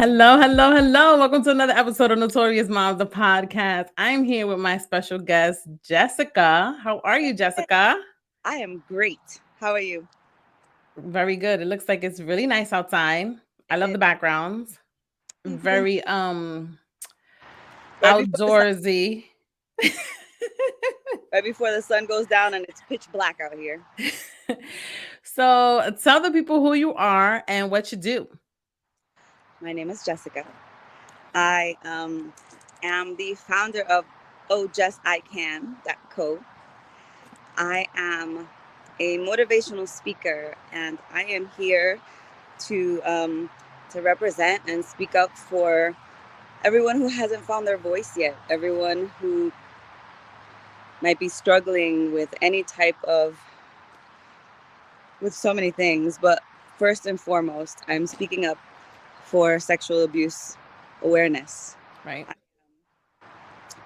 Hello, hello, hello. Welcome to another episode of Notorious Momz, the podcast. I'm here with my special guest, Jessica. How are you, Jessica? I am great. How are you? Very good. It looks like it's really nice outside. I love It the backgrounds. is even Very right before the sun, outdoorsy. right before the sun goes down and it's pitch black out here. So tell the people who you are and what you do. My name is Jessica. I am the founder of Oh Just I Can .co. I am a motivational speaker, and I am here to represent and speak up for everyone who hasn't found their voice yet. Everyone who might be struggling with any type of with so many things, but first and foremost, I'm speaking up for sexual abuse awareness. Right.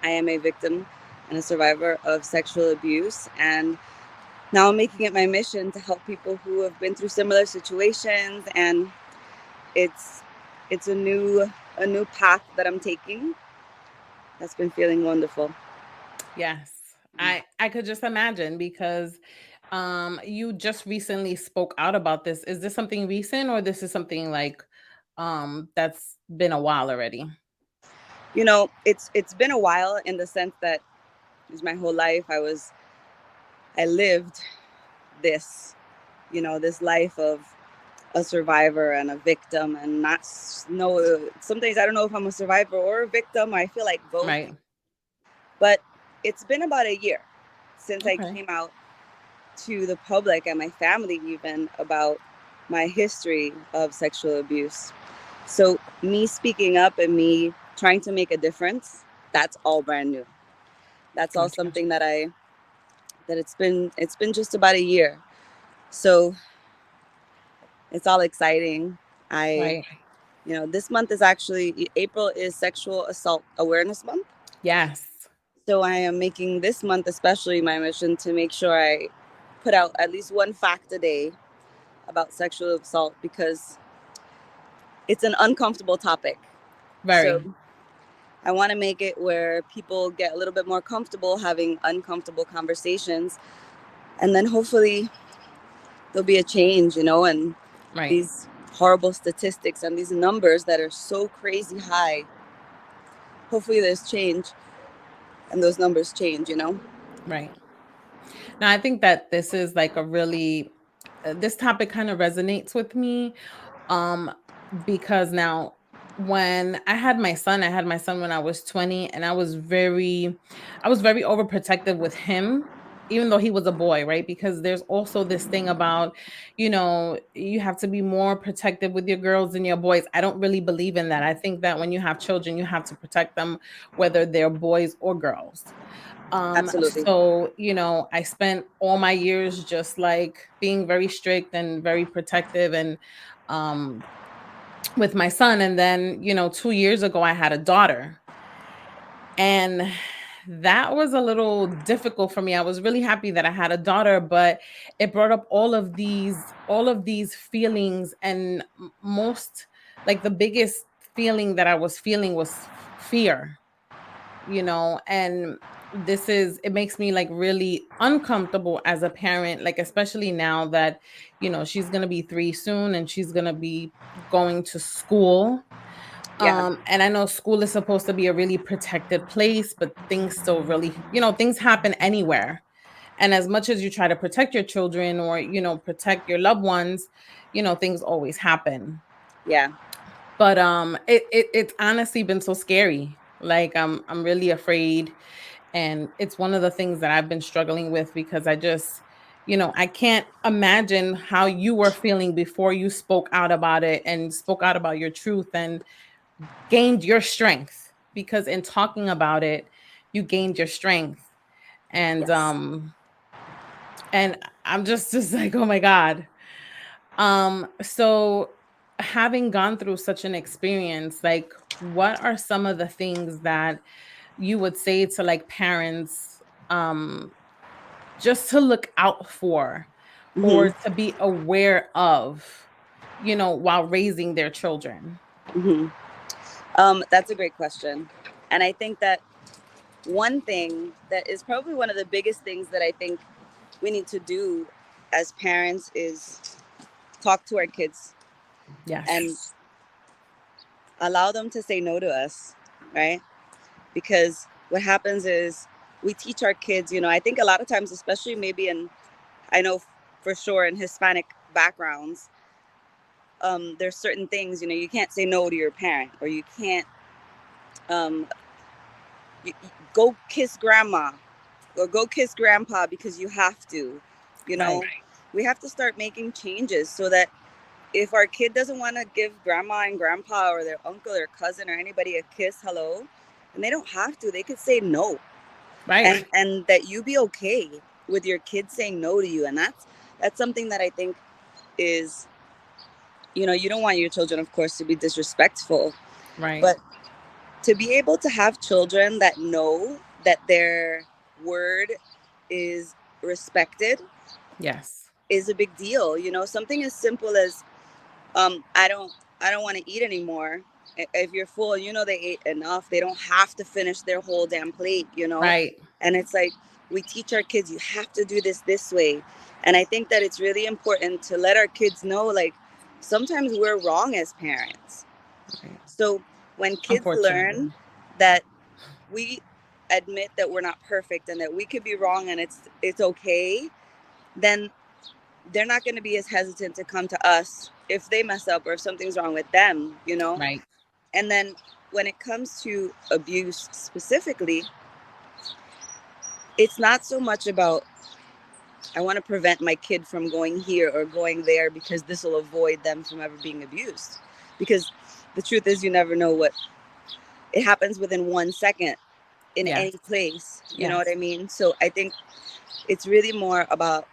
I am a victim and a survivor of sexual abuse, and now I'm making it my mission to help people who have been through similar situations. And it's it's a new path that I'm taking that's been feeling wonderful. Yes. I could just imagine because you just recently spoke out about this. Is this something recent or this is something like that's been a while already? It's been a while in the sense that it's my whole life. I lived this, this life of a survivor and a victim, and not know. Some days I don't know if I'm a survivor or a victim. I feel like both. Right. But it's been about a year since I Okay. came out to the public and my family even about my history of sexual abuse. So me speaking up and me trying to make a difference, that's all brand new. That's all Gotcha. something that it's been just about a year. So it's all exciting. I Right. this month is actually April is Sexual Assault Awareness Month. Yes. So I am making this month especially my mission to make sure I put out at least one fact a day about sexual assault, because it's an uncomfortable topic. So Very. I want to make it where people get a little bit more comfortable having uncomfortable conversations, and then hopefully there'll be a change, and Right. these horrible statistics and these numbers that are so crazy high, hopefully there's change and those numbers change. Right. Now I think that this is like a really this topic kind of resonates with me um because now when I had my son when I was 20, and I was very overprotective with him, even though he was a boy, right? Because there's also this thing about, you have to be more protective with your girls than your boys. I don't really believe in that. I think that when you have children, you have to protect them whether they're boys or girls. Absolutely. So, I spent all my years just like being very strict and very protective and um with my son. And then, 2 years ago I had a daughter. And that was a little difficult for me. I was really happy that I had a daughter, but it brought up all of these feelings, and most, like, the biggest feeling that I was feeling was fear, and it makes me like really uncomfortable as a parent, like especially now that she's going to be 3 soon, and she's going to be going to school. Yeah, And I know school is supposed to be a really protected place, but things still really, things happen anywhere. And as much as you try to protect your children, or protect your loved ones, things always happen. yeah. But it's honestly been so scary. Like I'm really afraid, and it's one of the things that I've been struggling with, because I just, I can't imagine how you were feeling before you spoke out about it and spoke out about your truth and gained your strength, because in talking about it, you gained your strength. And Yes. I'm just like, oh my God. So having gone through such an experience, like, what are some of the things that you would say to like parents, just to look out for, Hmm. or to be aware of, while raising their children? Hmm. That's a great question. And I think that one thing that is probably one of the biggest things that I think we need to do as parents is talk to our kids and Yes. allow them to say no to us, right? Because what happens is we teach our kids, I think a lot of times, especially maybe I know for sure in Hispanic backgrounds, there's certain things, you can't say no to your parent, or you can't um, go kiss grandma or go kiss grandpa because you have to, you know. Right. We have to start making changes so that if our kid doesn't want to give grandma and grandpa or their uncle or cousin or anybody a kiss, hello, and they don't have to, they could say no, Right. and that you be okay with your kid saying no to you. And that's something that I think is, you don't want your children, of course, to be disrespectful, Right. but to be able to have children that know that their word is respected Yes. is a big deal. Something as simple as I don't want to eat anymore. If you're full, they ate enough. They don't have to finish their whole damn plate. Right. And it's like we teach our kids, you have to do this way. And I think that it's really important to let our kids know, like, sometimes we're wrong as parents. Right. So when kids learn Unfortunately. that we admit that we're not perfect and that we could be wrong and it's okay, then they're not going to be as hesitant to come to us if they mess up or if something's wrong with them. Right. And then when it comes to abuse specifically, it's not so much about I want to prevent my kid from going here or going there because this will avoid them from ever being abused. Because the truth is, you never know what it happens within 1 second in Yes. any place. You know what Yes. I mean? So I think it's really more about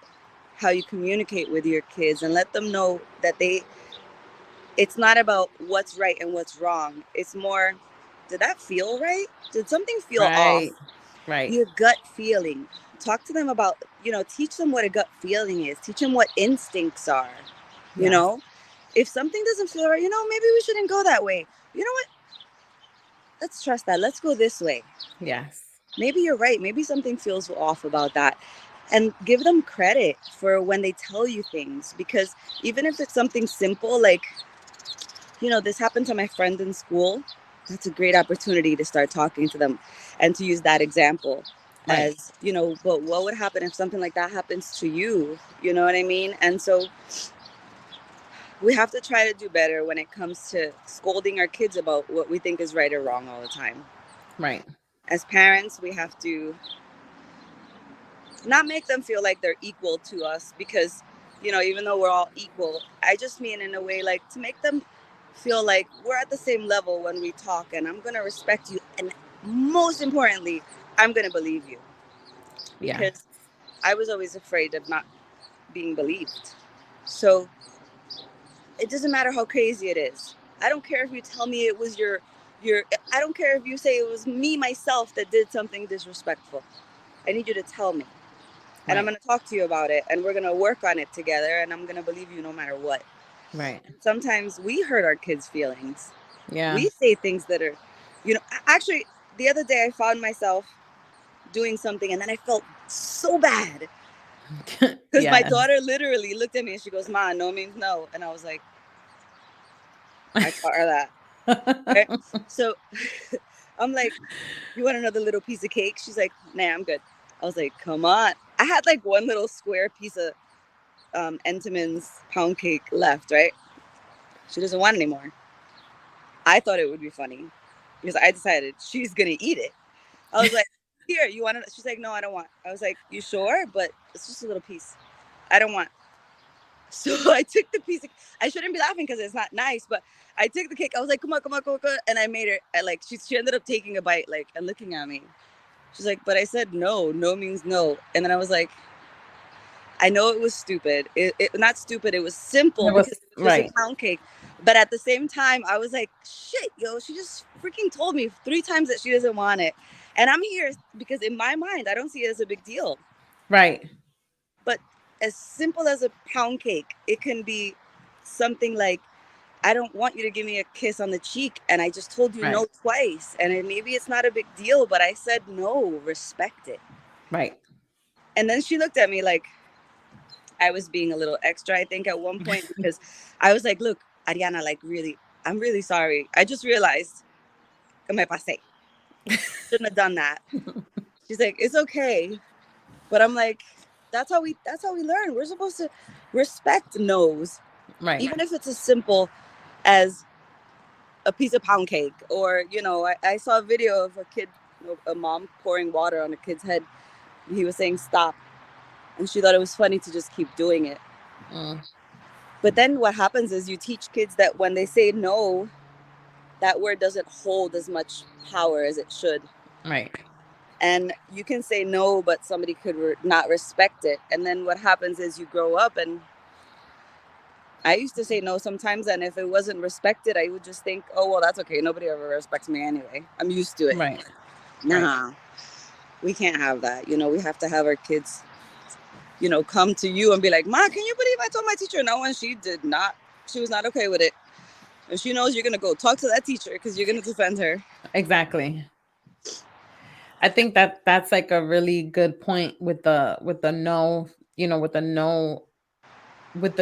how you communicate with your kids and let them know that it's not about what's right and what's wrong. It's more, did that feel right? Did something feel off? Right. Right. Your gut feeling. Talk to them about, teach them what a gut feeling is. Teach them what instincts are. You Yes. know, if something doesn't feel right, maybe we shouldn't go that way. You know what? Let's trust that. Let's go this way. Yes. Maybe you're right. Maybe something feels off about that. And give them credit for when they tell you things. Because even if it's something simple, like, this happened to my friend in school, that's a great opportunity to start talking to them and to use that example Right. as, but what would happen if something like that happens to you? You know what I mean? And so we have to try to do better when it comes to scolding our kids about what we think is right or wrong all the time. Right. As parents, we have to not make them feel like they're equal to us because, even though we're all equal, I just mean in a way like to make them feel like we're at the same level when we talk and I'm going to respect you. And most importantly, I'm going to believe you Yes. because I was always afraid of not being believed. So it doesn't matter how crazy it is. I don't care if you tell me it was your, I don't care if you say it was me, myself that did something disrespectful. I need you to tell me. And I'm Right. going to talk to you about it and we're going to work on it together and I'm going to believe you no matter what. Right. And sometimes we hurt our kids' feelings. Yeah. We say things that are, actually, the other day I found myself doing something and then I felt so bad because my Yes. daughter literally looked at me and she goes, "Ma, no means no." And I was like, I taught her that. Right? So I'm like, "You want another little piece of cake?" She's like, "Nah, I'm good." I was like, "Come on." I had like one little square piece of Entenmann's pound cake left, right? She doesn't want anymore. I thought it would be funny because I decided she's gonna eat it. I was like, "Here, you want it?" She's like, "No, I don't want." I was like, "You sure?" But it's just a little piece. I don't want. So I took the piece. I shouldn't be laughing because it's not nice, but I took the cake. I was like, "Come on, come on, come on, come on," and I made her. Like she ended up taking a bite, like and looking at me. She's like, "But I said no. No means no." And then I was like, I know it was stupid. It not stupid. It was simple It was because it was just a right. pound cake. But at the same time, I was like, shit, yo, she just freaking told me 3 times that she doesn't want it. And I'm here because in my mind, I don't see it as a big deal. Right. But as simple as a pound cake, it can be something like, I don't want you to give me a kiss on the cheek, and I just told you no Right. twice, and maybe it's not a big deal, but I said no, respect it. Right. And then she looked at me like I was being a little extra, I think, at one point, because I was like, look, Ariana, like, really, I'm really sorry. I just realized que me pasé. Shouldn't have done that. She's like, it's okay. But I'm like, that's how we learn. We're supposed to respect no's, Right. even if it's as simple as a piece of pound cake. Or, I saw a video of a mom pouring water on a kid's head. He was saying stop, and she thought it was funny to just keep doing it. Mm. But then what happens is you teach kids that when they say no, that word doesn't hold as much power as it should. Right. And you can say no, but somebody could not respect it. And then what happens is you grow up, and I used to say no sometimes, and if it wasn't respected, I would just think, oh, well, that's okay. Nobody ever respects me anyway. I'm used to it. Right. Right. Nah, we can't have that. We have to have our kids, come to you and be like, Ma, can you believe I told my teacher no? And she did not. She was not okay with it. And she knows you're going to go talk to that teacher because you're going to defend her. Exactly. I think that that's like a really good point with the no, with the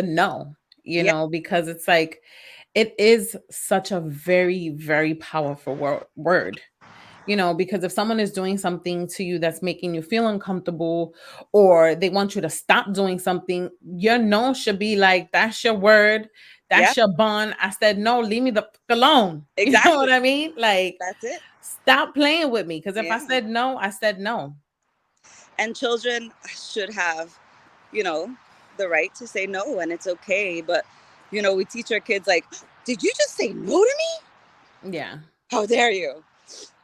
no, Yeah. because it's like it is such a very, very powerful word. Because if someone is doing something to you that's making you feel uncomfortable, or they want you to stop doing something, your no should be like, that's your word, Yeah. that's your bond. I said no, leave me the fuck alone. You know what Exactly. I mean? Like, That's it. stop playing with me. Because if I Yeah. said no, I said no. And children should have, you know, the right to say no, and it's okay. But, we teach our kids, like, did you just say no to me? Yeah. How dare you?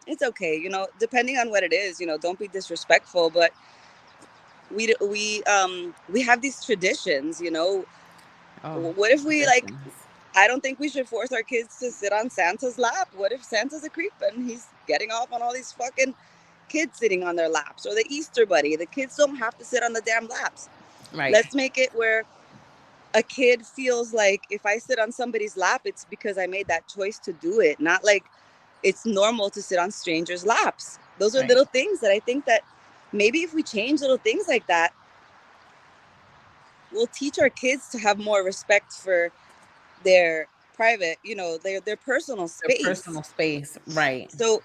It's okay. Depending on what it is, don't be disrespectful. But we have these traditions. Oh, What if we, like, traditions. I don't think we should force our kids to sit on Santa's lap. What if Santa's a creep and he's getting off on all these fucking kids sitting on their laps? Or the Easter Bunny, the kids don't have to sit on the damn laps. Right. Let's make it where a kid feels like if I sit on somebody's lap, it's because I made that choice to do it, not like it's normal to sit on strangers' laps. Those are Right. little things that I think that maybe if we change little things like that, we'll teach our kids to have more respect for their private, their personal Their space. personal space. Right. So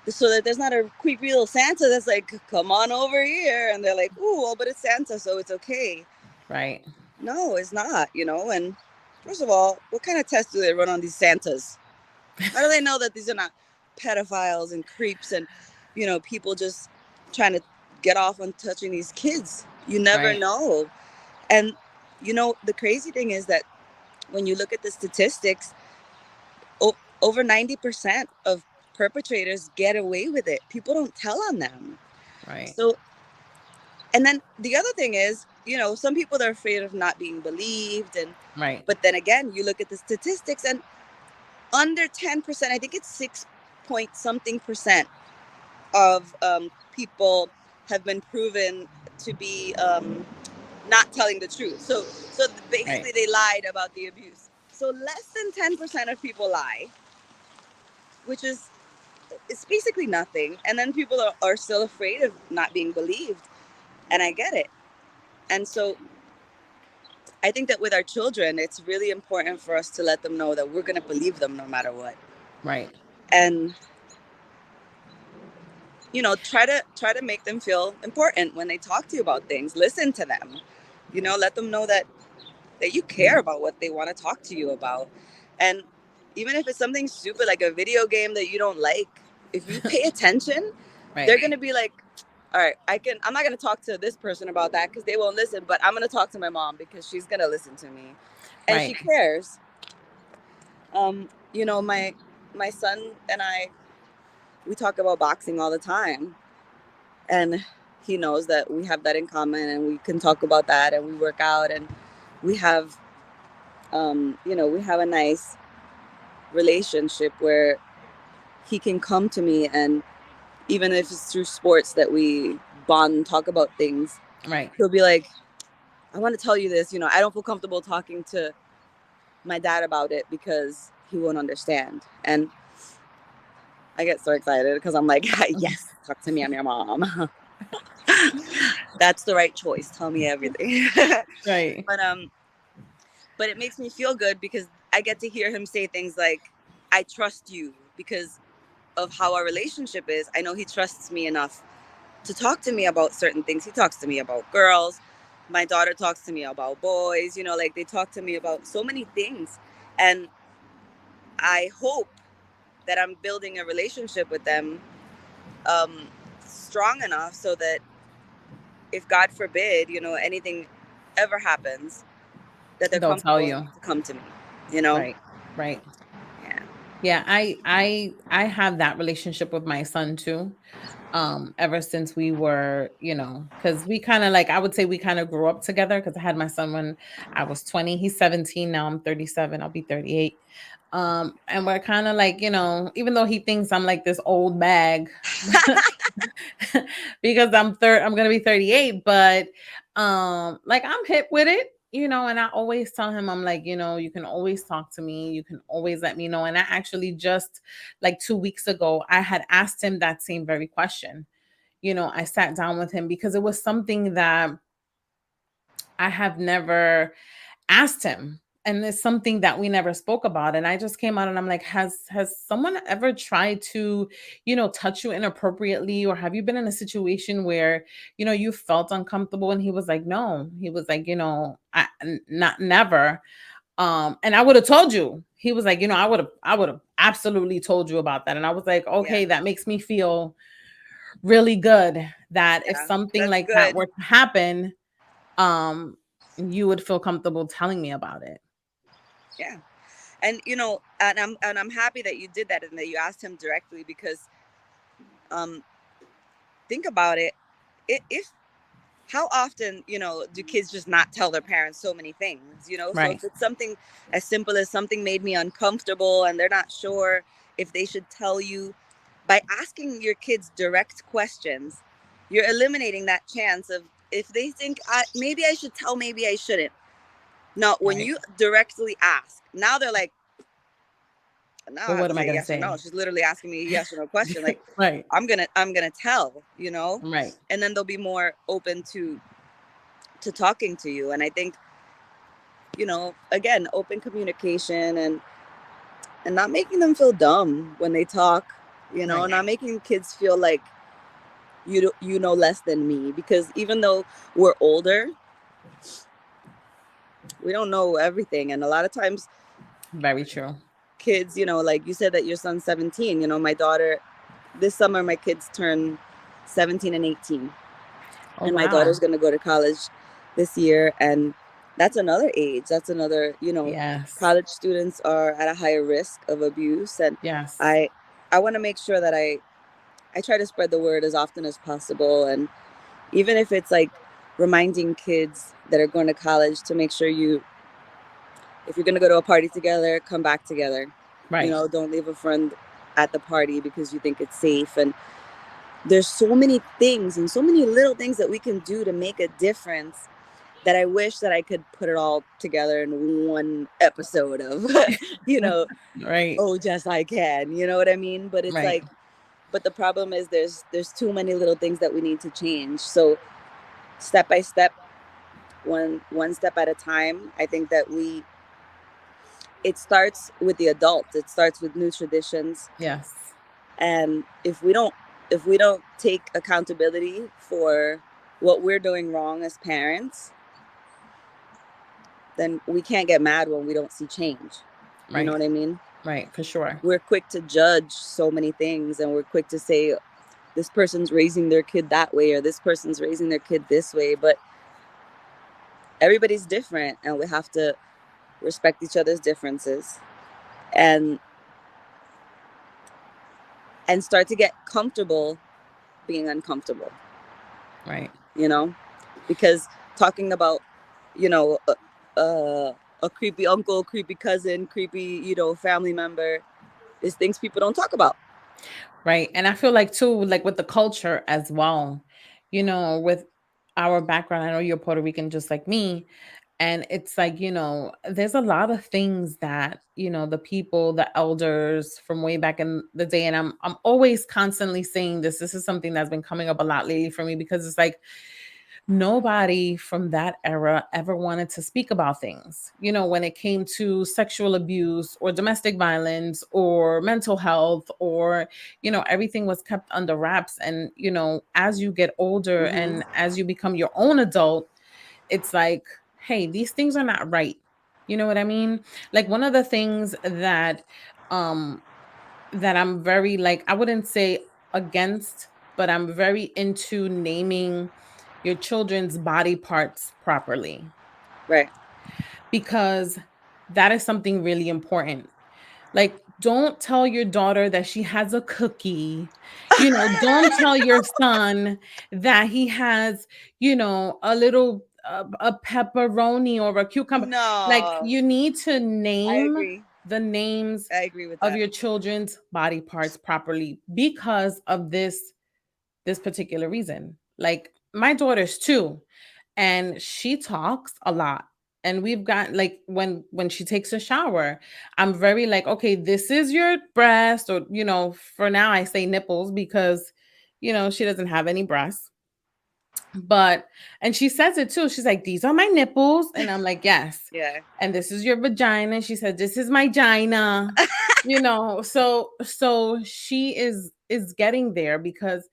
that there's not a creepy little Santa that's like, come on over here, and they're like, ooh, well, but it's Santa, so it's okay. Right. No, it's not. And first of all, what kind of tests do they run on these Santas? How do they know that these are not pedophiles and creeps and people just trying to get off on touching these kids? You never Right. know. And the crazy thing is that when you look at the statistics, over 90% of perpetrators get away with it. People don't tell on them. Right. So, and then the other thing is, some people are afraid of not being believed. Right. But then again, you look at the statistics, and under 10%, I think it's 6 point something percent of people have been proven to be not telling the truth. So Right. basically, they lied about the abuse. So less than 10% of people lie, which is it's basically nothing. And then people are still afraid of not being believed. And I get it. And so I think that with our children, it's really important for us to let them know that we're going to believe them no matter what. Right. And try to make them feel important when they talk to you about things. Listen to them. Let them know that you care about what they want to talk to you about. And even if it's something stupid like a video game that you don't like, if you pay attention, they're Right. going to be like, all right, I'm not going to talk to this person about that because they won't listen, but I'm going to talk to my mom because she's going to listen to me. And she Right. cares. My son and I, we talk about boxing all the time. And he knows that we have that in common, and we can talk about that, and we work out, and we have we have a nice relationship where he can come to me, and even if it's through sports that we bond and talk about things, Right. he'll be like, I want to tell you this, I don't feel comfortable talking to my dad about it because he won't understand. And I get so excited because I'm like, yes, talk to me. I'm your mom. That's the right choice. Tell me everything. Right. but but it makes me feel good because I get to hear him say things like, I trust you because of how our relationship is. I know he trusts me enough to talk to me about certain things. He talks to me about girls. My daughter talks to me about boys. You know, like they talk to me about so many things. And I hope that I'm building a relationship with them um, strong enough so that if God forbid, you know, anything ever happens, that they're They'll tell comfortable you. enough to come to me, you know? Right. Right. Yeah. Yeah, I have that relationship with my son too. Ever since we were, because we kind of like, I would say we kind of grew up together because I had my son when I was 20. He's 17 now. I'm 37. I'll be 38. And we're kind of like, even though he thinks I'm like this old bag because I'm gonna be 38, but like I'm hip with it, and I always tell him, I'm like, you can always talk to me, you can always let me know. And I actually just like 2 weeks ago, I had asked him that same very question. I sat down with him because it was something that I have never asked him. And it's something that we never spoke about. And I just came out and I'm like, has someone ever tried to, touch you inappropriately? Or have you been in a situation where, you felt uncomfortable? And he was like, no. He was like, not never. And I would have told you. He was like, I would have absolutely told you about that. And I was like, Yeah. okay, that makes me feel really good that if Yeah. something That's like that good. were to happen, um, you would feel comfortable telling me about it. Yeah. And you know, and I'm happy that you did that and that you asked him directly because um think about it. If how often, you know, do kids just not tell their parents so many things, you know? So Right. if it's something as simple as something made me uncomfortable and they're not sure if they should tell you, by asking your kids direct questions, you're eliminating that chance of if they think maybe I should tell, maybe I shouldn't. No, when Right. you directly ask, now they're like, now I Well, have what to am I say gonna yes or no. say? She's literally asking me a yes or no question. Like Right. I'm gonna tell, you know, Right. and then they'll be more open to talking to you. And I think, you know, again, open communication and not making them feel dumb when they talk, you know, Right. not making kids feel like you know less than me because even though we're older, we don't know everything. And a lot of times Very true. kids, you know, like you said that your son's 17, you know, my daughter this summer my kids turn 17 and 18. Oh And my wow. daughter's going to go to college this year, and that's another age, that's another, you know, Yes. college students are at a higher risk of abuse. And Yes. I want to make sure that I try to spread the word as often as possible. And even if it's like reminding kids that are going to college to make sure you, if you're going to go to a party together, come back together. You Right. know, don't leave a friend at the party because you think it's safe. And there's so many things and so many little things that we can do to make a difference that I wish that I could put it all together in one episode of, you know, Right. oh, just I can, you know what I mean? But it's Right. like, but the problem is there's too many little things that we need to change. So step by step, one step at a time. I think that it starts with the adults. It starts with new traditions, Yes. and if we don't take accountability for what we're doing wrong as parents, then we can't get mad when we don't see change. You know Right. what I mean? Right. For sure. We're quick to judge so many things and we're quick to say this person's raising their kid that way or this person's raising their kid this way, but everybody's different and we have to respect each other's differences and start to get comfortable being uncomfortable, Right. you know? Because talking about, you know, a creepy uncle, creepy cousin, creepy, you know, family member is things people don't talk about. Right. And I feel like too, like with the culture as well, with our background, I know you're Puerto Rican just like me. And it's like, there's a lot of things that, the people, the elders from way back in the day, and I'm always constantly saying this. This is something that's been coming up a lot lately for me because it's like nobody from that era ever wanted to speak about things. When it came to sexual abuse or domestic violence or mental health, or everything was kept under wraps. And as you get older Mm-hmm. and as you become your own adult, it's like, hey, these things are not right. You know what I mean? Like, one of the things um that I'm very, like, I wouldn't say against, but I'm very into naming your children's body parts properly, Right. because that is something really important. Like, don't tell your daughter that she has a cookie. Don't tell your son that he has, a little a pepperoni or a cucumber. Like, No, you need to I name agree. the names I agree with of that. your children's body parts properly because of this particular reason. Like, my daughter's 2, and she talks a lot. And we've got, like, when she takes a shower, I'm very like, okay, this is your breast, or for now I say nipples because she doesn't have any breasts. But and she says it too. She's like, these are my nipples, and I'm like, yes. Yeah. And this is your vagina. She said, this is my gina. So she is getting there because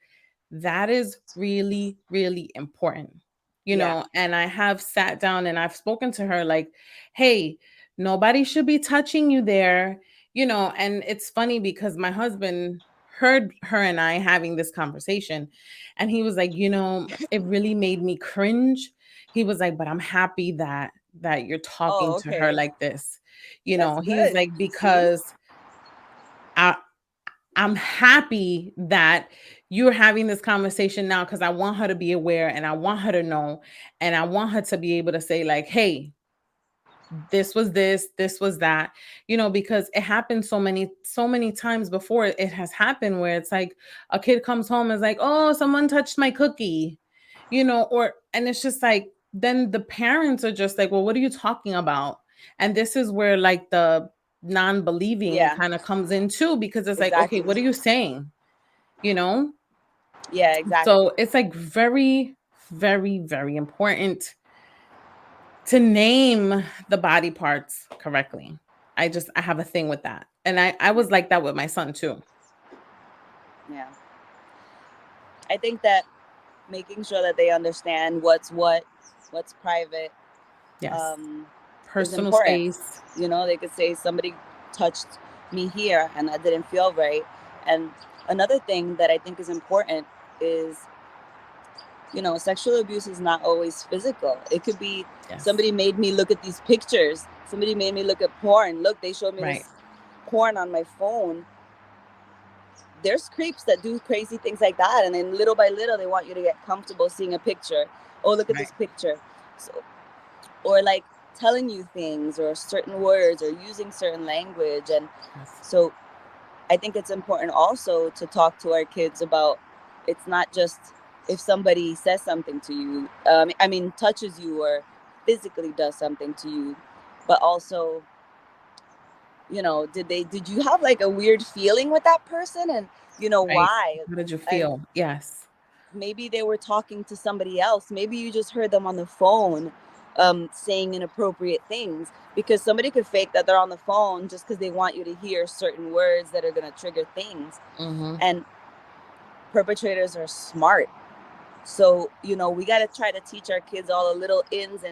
that is really, really important. Yeah. And I have sat down and I've spoken to her like, hey, nobody should be touching you there. And it's funny because my husband heard her and I having this conversation, and he was like, it really made me cringe. He was like, but I'm happy that you're talking Oh, to her okay. like this. That's He was good. like, See? because I I'm happy that you're having this conversation now, because I want her to be aware and I want her to know, and I want her to be able to say, like, hey, this was that, because it happened so many times before. It has happened where it's like a kid comes home and is like, oh, someone touched my cookie, and it's just like, then the parents are just like, well, what are you talking about? And this is where, like, the non-believing Yeah, kind of comes in too, because it's like, okay, exactly. what are you saying? you know Yeah, exactly. so it's like very, very, very important to name the body parts correctly. I have a thing with that. And I Yeah. was like that with my son too. Yeah. I think that making sure that they understand what's private, Yes. um, is Personal important. space. They could say somebody touched me here and that didn't feel right. And another thing that I think is important is, sexual abuse is not always physical. It could be Yes. somebody made me look at these pictures. Somebody made me look at porn. Look, they showed me Right. this porn on my phone. There's creeps that do crazy things like that, and then little by little they want you to get comfortable seeing a picture. Oh, look at Right. this picture. So, or like telling you things or certain words or using certain language. And Yes. so I think it's important also to talk to our kids about, it's not just if somebody says something to you, touches you or physically does something to you, but also, did you have like a weird feeling with that person, and Right. why? How did you And feel? Yes. maybe they were talking to somebody else. Maybe you just heard them on the phone, saying inappropriate things, because somebody could fake that they're on the phone just because they want you to hear certain words that are going to trigger things. Mm-hmm. And perpetrators are smart. So, we got to try to teach our kids all the little ins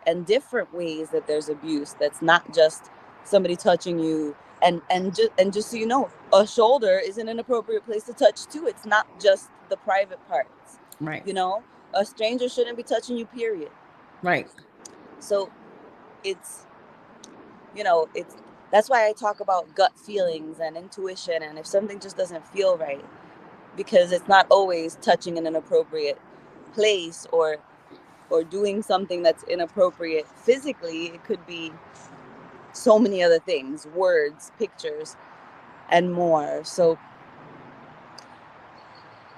and different ways that there's abuse. That's not just somebody touching you. And just so you know, a shoulder is an inappropriate place to touch too. It's not just the private parts. Right. You know, a stranger shouldn't be touching you, period. Right. So it's, it's that's why I talk about gut feelings and intuition, and if something just doesn't feel right, because it's not always touching in an appropriate place, or doing something that's inappropriate physically. It could be so many other things, words, pictures, and more. So,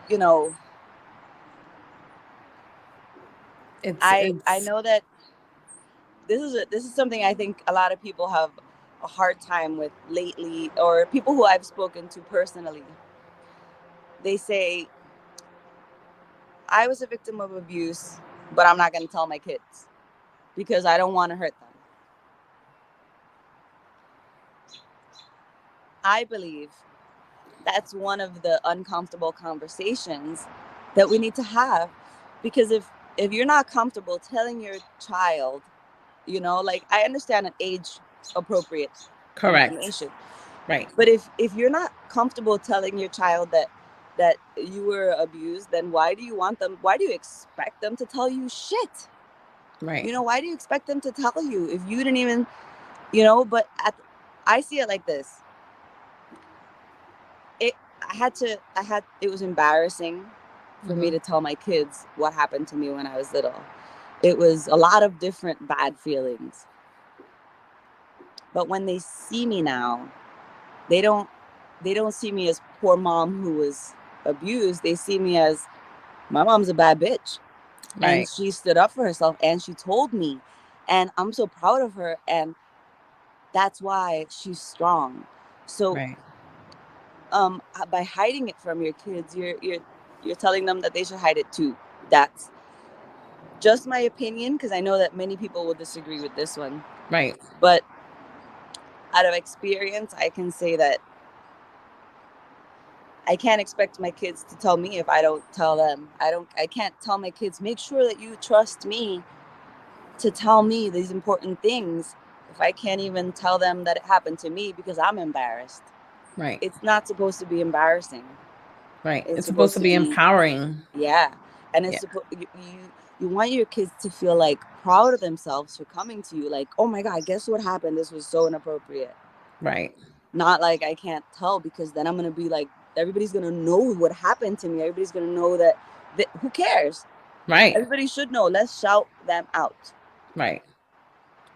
you know, It's I it's know that this is something I think a lot of people have a hard time with lately, or people who I've spoken to personally. They say, I was a victim of abuse, but I'm not going to tell my kids because I don't want to hurt them. I believe that's one of the uncomfortable conversations that we need to have, because if you're not comfortable telling your child, like, I understand an age appropriate Correct. information, Right. but if you're not comfortable telling your child that you were abused, then why do you expect them to tell you shit? Right. Why do you expect them to tell you if you didn't even, but I see it like this. it it was embarrassing for me Mhm. to tell my kids what happened to me when I was little. It was a lot of different bad feelings. But when they see me now, they don't see me as poor mom who was abused. They see me as, my mom's a bad bitch, and Right. she stood up for herself and she told me, and I'm so proud of her, and that's why she's strong. So Right. by hiding it from your kids, you're telling them that they should hide it too. That's just my opinion, because I know that many people will disagree with this one. Right. But out of experience, I can say that I can't expect my kids to tell me if I don't tell them. I can't tell my kids, make sure that you trust me to tell me these important things, if I can't even tell them that it happened to me because I'm embarrassed. Right. It's not supposed to be embarrassing. Right. It's It's supposed supposed to to be be, empowering. yeah. And Yeah. you want your kids to feel like proud of themselves for coming to you, like, oh my god, guess what happened, this was so inappropriate. Right. Not like, I can't tell because then I'm gonna be like, everybody's gonna know what happened to me, everybody's gonna know that who cares. Right. Everybody should know. Let's shout them out Right.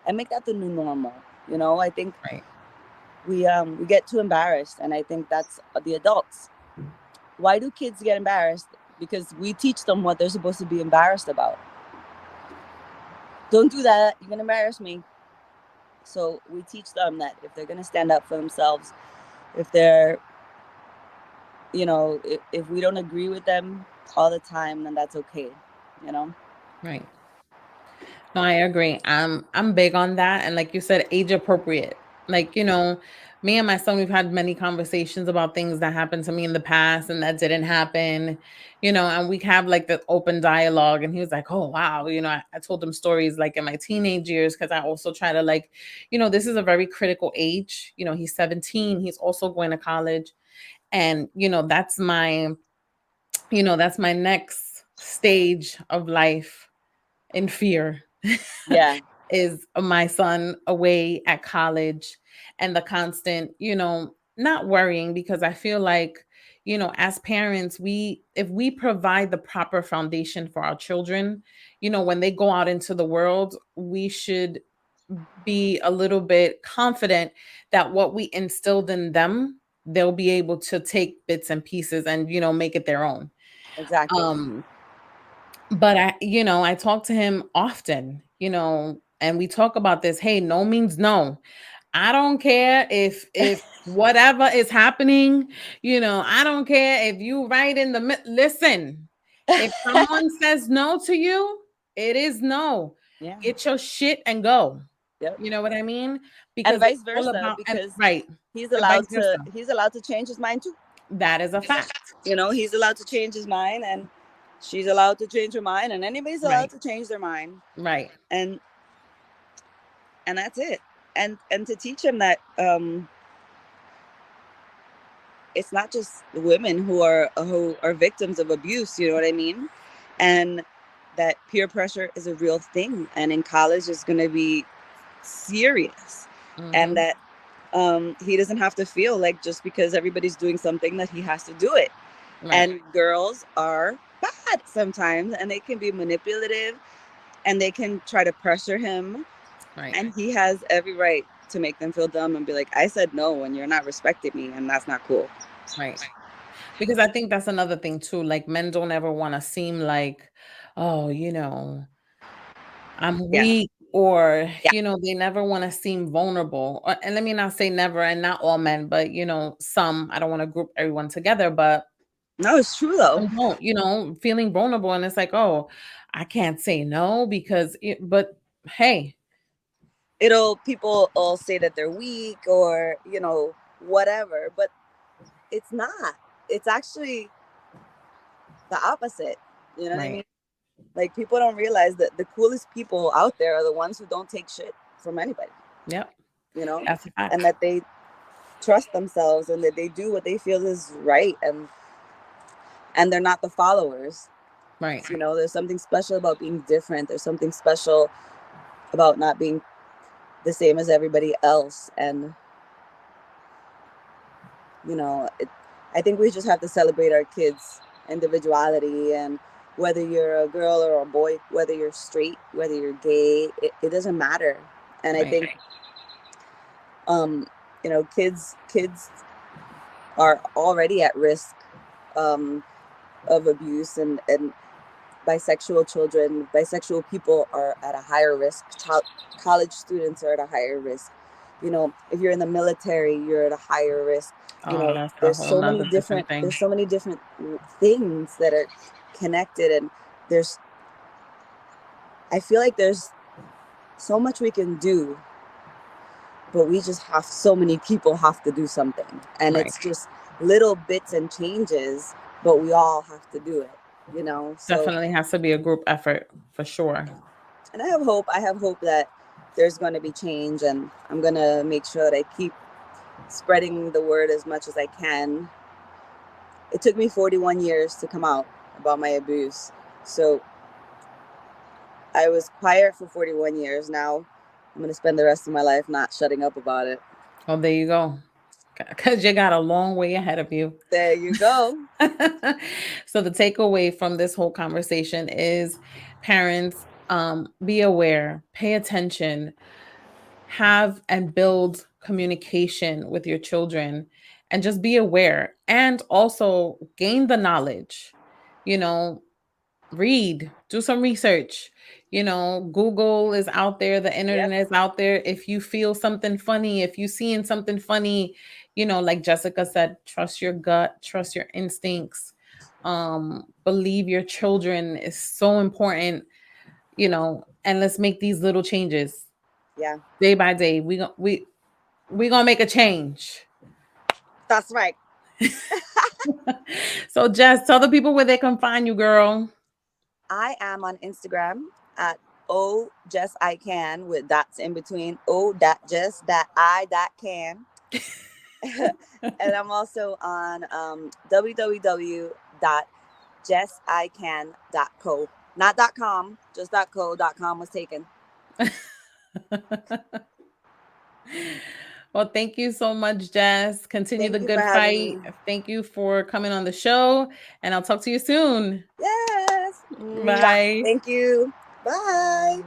and make that the new normal. I think Right. we get too embarrassed, and I think that's the adults. Why do kids get embarrassed? Because we teach them what they're supposed to be embarrassed about. Don't do that, you're gonna embarrass me. So we teach them that if they're gonna stand up for themselves, if they're, if we don't agree with them all the time, then that's okay. You know? Right. No, I agree. I'm big on that. And like you said, age appropriate. Like, me and my son, we've had many conversations about things that happened to me in the past and that didn't happen, and we have like the open dialogue. And he was like, oh wow, I told him stories like in my teenage years, because I also try to like, this is a very critical age. He's 17, he's also going to college. And that's my next stage of life in fear. Yeah, Is my son away at college, and the constant, not worrying, because I feel like, as parents, if we provide the proper foundation for our children, when they go out into the world, we should be a little bit confident that what we instilled in them, they'll be able to take bits and pieces and, make it their own. exactly. Um, but I talk to him often, and we talk about this. Hey, no means no. I don't care if whatever is happening, I don't care if you right in the listen. If someone says no to you, it is no. Yeah. Get your shit and go. Yep. You know what I mean? And Because it's vice all versa, about, and because right, he's and vice allowed to versa. he's allowed to change his mind too. That is a fact. He's allowed to change his mind, and she's allowed to change her mind, and anybody's allowed Right. to change their mind. Right. And that's it. And to teach him that it's not just women who are victims of abuse, you know what I mean? And that peer pressure is a real thing, and in college it's going to be serious. And Mhm. that he doesn't have to feel like just because everybody's doing something that he has to do it. Right. And girls are bad sometimes, and they can be manipulative, and they can try to pressure him, Right. and he has every right to make them feel dumb and be like, I said no and you're not respecting me, and that's not cool. Right. Because I think that's another thing too. Like, men don't ever want to seem like, oh, I'm Yeah. weak. or, Yeah. they never want to seem vulnerable. And let me not say never, and not all men, but, some, I don't want to group everyone together, but No, it's true though. some don't, feeling vulnerable. And it's like, oh, I can't say no because, but hey, People will say that they're weak or, whatever, but it's not. It's actually the opposite. You know what I right. mean? Like, people don't realize that the coolest people out there are the ones who don't take shit from anybody, Yep. you know, That's a and fact. that they trust themselves and that they do what they feel is right, and they're not the followers. Right. There's something special about being different. There's something special about not being the same as everybody else. And I think we just have to celebrate our kids' individuality, and whether you're a girl or a boy, whether you're straight, whether you're gay, it doesn't matter. And I Right. think kids are already at risk of abuse, and bisexual people are at a higher risk. College students are at a higher risk. If you're in the military, you're at a higher risk. Oh, that's a There's whole so many nother different different thing. there's so many different things that are connected, and there's I feel like there's so much we can do, but we just have so many people have to do something, and Right. it's just little bits and changes, but we all have to do it. So, Definitely has to be a group effort for sure. and I have hope that there's going to be change, and I'm going to make sure that I keep spreading the word as much as I can. It took me 41 years to come out about my abuse, so I was quiet for 41 years. Now I'm going to spend the rest of my life not shutting up about it. Oh, there you go. Because you got a long way ahead of you. There you go. So the takeaway from this whole conversation is, parents, be aware, pay attention, have and build communication with your children, and just be aware, and also gain the knowledge. You know, read, do some research. Google is out there, the Yep. internet is out there. If you feel something funny, if you seeing something funny, like Jessica said, trust your gut, trust your instincts. Believe your children is so important. And let's make these little changes Yeah. day by day. We gonna make a change. That's right. So Jess, tell the people where they can find you, girl. I am on Instagram at ojessican with dots in between. O.just.I.can. And I'm also on www.jessican.co. Not .com, just .co. .com was taken. Well, thank you so much, Jess. Continue the Thank you for good having fight. me. Thank you for coming on the show, and I'll talk to you soon. Yes. Mwah. Bye. Thank you. Bye.